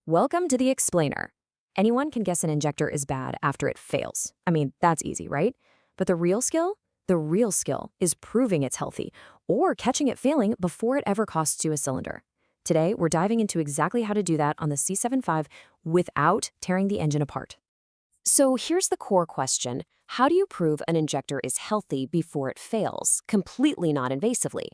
Welcome to the explainer. Anyone can guess an injector is bad after it fails. I mean, that's easy, right? But the real skill? The real skill is proving it's healthy or catching it failing before it ever costs you a cylinder. Today, we're diving into exactly how to do that on the C75 without tearing the engine apart. So here's the core question. How do you prove an injector is healthy before it fails, completely non-invasively?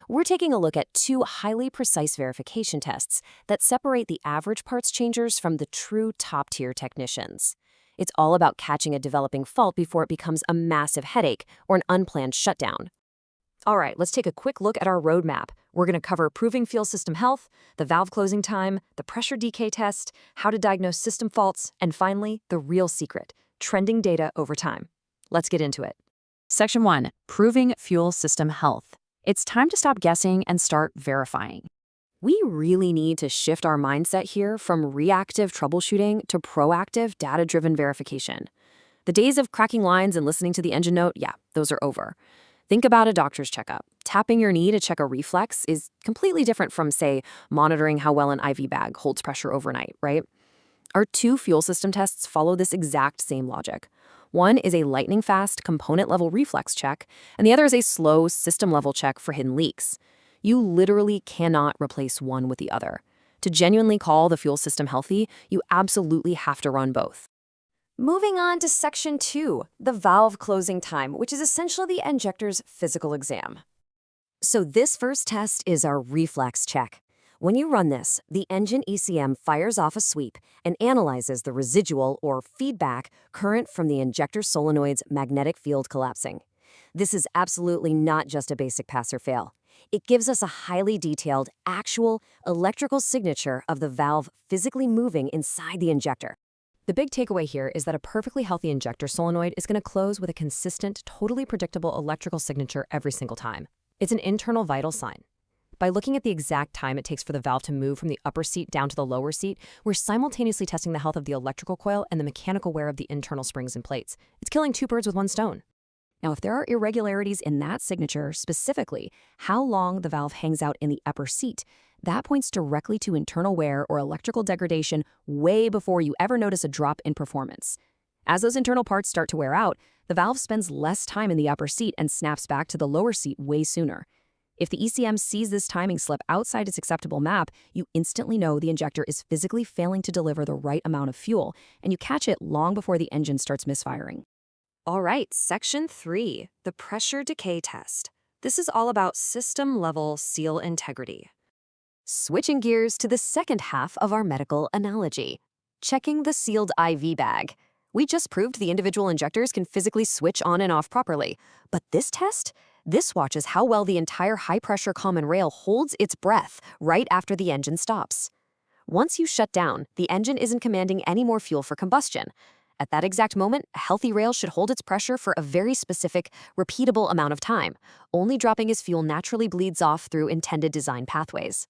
We're taking a look at two highly precise verification tests that separate the average parts changers from the true top-tier technicians. It's all about catching a developing fault before it becomes a massive headache or an unplanned shutdown. All right, let's take a quick look at our roadmap. We're going to cover proving fuel system health, the valve closing time, the pressure decay test, how to diagnose system faults, and finally, the real secret, trending data over time. Let's get into it. Section 1. Proving fuel system health. It's time to stop guessing and start verifying. We really need to shift our mindset here from reactive troubleshooting to proactive, data-driven verification. The days of cracking lines and listening to the engine note, those are over. Think about a doctor's checkup. Tapping your knee to check a reflex is completely different from, say, monitoring how well an IV bag holds pressure overnight, right? Our two fuel system tests follow this exact same logic. One is a lightning-fast component-level reflex check, and the other is a slow system-level check for hidden leaks. You literally cannot replace one with the other. To genuinely call the fuel system healthy, you absolutely have to run both. Moving on to Section 2, the valve closing time, which is essentially the injector's physical exam. So this first test is our reflex check. When you run this, the engine ECM fires off a sweep and analyzes the residual or feedback current from the injector solenoid's magnetic field collapsing. This is absolutely not just a basic pass or fail. It gives us a highly detailed, actual electrical signature of the valve physically moving inside the injector. The big takeaway here is that a perfectly healthy injector solenoid is going to close with a consistent, totally predictable electrical signature every single time. It's an internal vital sign. By looking at the exact time it takes for the valve to move from the upper seat down to the lower seat, we're simultaneously testing the health of the electrical coil and the mechanical wear of the internal springs and plates. It's killing two birds with one stone. Now, if there are irregularities in that signature, specifically how long the valve hangs out in the upper seat, that points directly to internal wear or electrical degradation way before you ever notice a drop in performance. As those internal parts start to wear out, the valve spends less time in the upper seat and snaps back to the lower seat way sooner. If the ECM sees this timing slip outside its acceptable map, you instantly know the injector is physically failing to deliver the right amount of fuel, and you catch it long before the engine starts misfiring. All right, Section 3, the pressure decay test. This is all about system-level seal integrity. Switching gears to the second half of our medical analogy, checking the sealed IV bag. We just proved the individual injectors can physically switch on and off properly, but this test? This watches how well the entire high-pressure common rail holds its breath right after the engine stops. Once you shut down, the engine isn't commanding any more fuel for combustion. At that exact moment, a healthy rail should hold its pressure for a very specific, repeatable amount of time, only dropping as fuel naturally bleeds off through intended design pathways.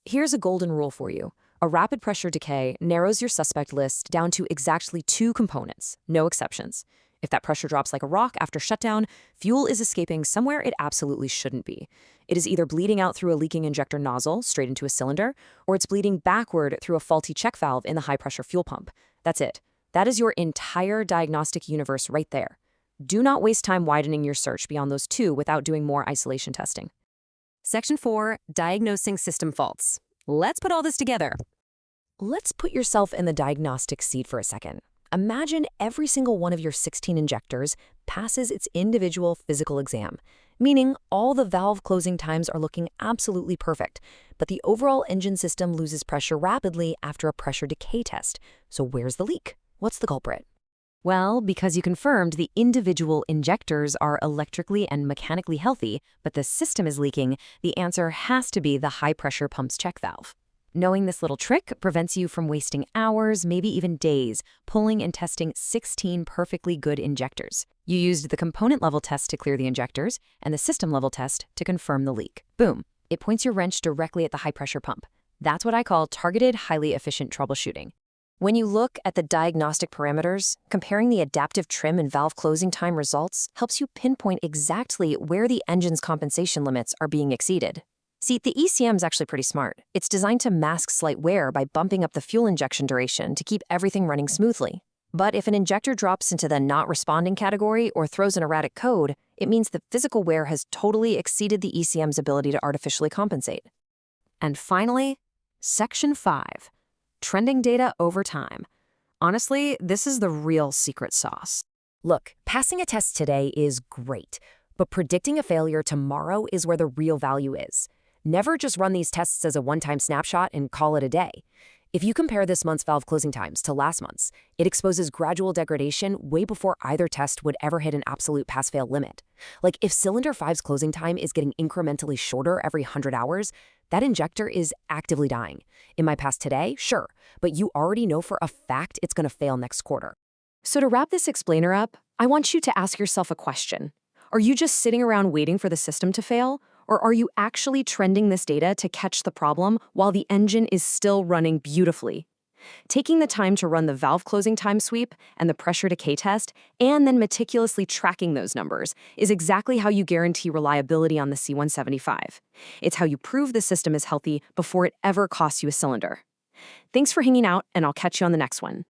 Here's a golden rule for you. A rapid pressure decay narrows your suspect list down to exactly two components, no exceptions. If that pressure drops like a rock after shutdown, fuel is escaping somewhere it absolutely shouldn't be. It is either bleeding out through a leaking injector nozzle straight into a cylinder, or it's bleeding backward through a faulty check valve in the high-pressure fuel pump. That's it. That is your entire diagnostic universe right there. Do not waste time widening your search beyond those two without doing more isolation testing. Section 4, diagnosing system faults. Let's put all this together. Let's put yourself in the diagnostic seat for a second. Imagine every single one of your 16 injectors passes its individual physical exam, meaning all the valve closing times are looking absolutely perfect, but the overall engine system loses pressure rapidly after a pressure decay test. So where's the leak? What's the culprit? Well, because you confirmed the individual injectors are electrically and mechanically healthy, but the system is leaking, the answer has to be the high-pressure pump's check valve. Knowing this little trick prevents you from wasting hours, maybe even days, pulling and testing 16 perfectly good injectors. You used the component-level test to clear the injectors and the system-level test to confirm the leak. Boom. It points your wrench directly at the high-pressure pump. That's what I call targeted, highly efficient troubleshooting. When you look at the diagnostic parameters, comparing the adaptive trim and valve closing time results helps you pinpoint exactly where the engine's compensation limits are being exceeded. See, the ECM is actually pretty smart. It's designed to mask slight wear by bumping up the fuel injection duration to keep everything running smoothly. But if an injector drops into the not responding category or throws an erratic code, it means the physical wear has totally exceeded the ECM's ability to artificially compensate. And finally, Section 5, trending data over time. Honestly, this is the real secret sauce. Look, passing a test today is great, but predicting a failure tomorrow is where the real value is. Never just run these tests as a one-time snapshot and call it a day. If you compare this month's valve closing times to last month's, it exposes gradual degradation way before either test would ever hit an absolute pass-fail limit. Like if cylinder 5's closing time is getting incrementally shorter every 100 hours, that injector is actively dying. It might pass today, sure, but you already know for a fact it's going to fail next quarter. So to wrap this explainer up, I want you to ask yourself a question. Are you just sitting around waiting for the system to fail? Or are you actually trending this data to catch the problem while the engine is still running beautifully? Taking the time to run the valve closing time sweep and the pressure decay test, and then meticulously tracking those numbers, is exactly how you guarantee reliability on the C175. It's how you prove the system is healthy before it ever costs you a cylinder. Thanks for hanging out, and I'll catch you on the next one.